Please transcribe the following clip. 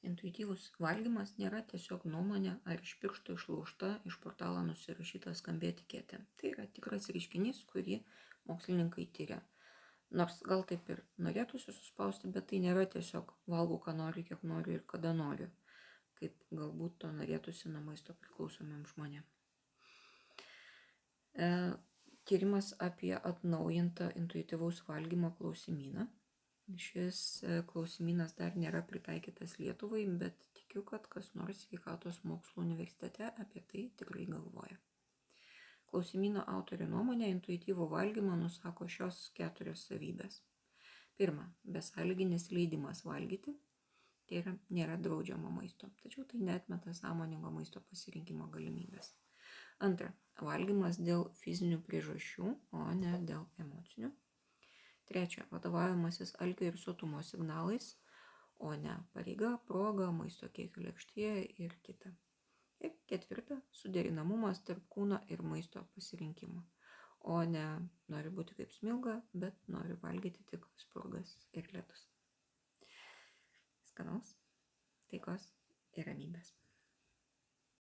Intuityvus valgymas nėra tiesiog nuomonė ar iš piršto išlaužta, iš portalo nusirašyta skambi etiketė. Tai yra tikras reiškinys, kurį mokslininkai tyria. Nors gal taip ir norėtųsi suspausti, bet tai nėra tiesiog valgau, ką noriu, kiek noriu ir kada noriu, kaip galbūt to norėtųsi nuo maisto priklausomiem žmonėm. Tyrimas apie atnaujintą intuityvaus valgymo klausimyną. Šis klausimynas dar nėra pritaikytas Lietuvai, bet tikiu, kad kas nors sveikatos mokslų universitete apie tai tikrai galvoja. Klausimyno autorių nuomonė intuityvų valgymą nusako šios 4 savybės. Pirma, besąlyginis leidimas valgyti, tai nėra draudžiamo maisto, tačiau tai neatmeta sąmoningo maisto pasirinkimo galimybės. Antra, valgymas dėl fizinių priežasčių, o ne dėl emocinių. Trečia, vadovavimasis alkio ir sotumo signalais, o ne pareiga, proga, maisto kiekio lėkštėje ir kita. Ir ketvirta, suderinamumas tarp kūno ir maisto pasirinkimo, o ne noriu būti kaip Smilga, bet noriu valgyti tik spurgas ir ledus. Skanaus, taikos ir ramybės.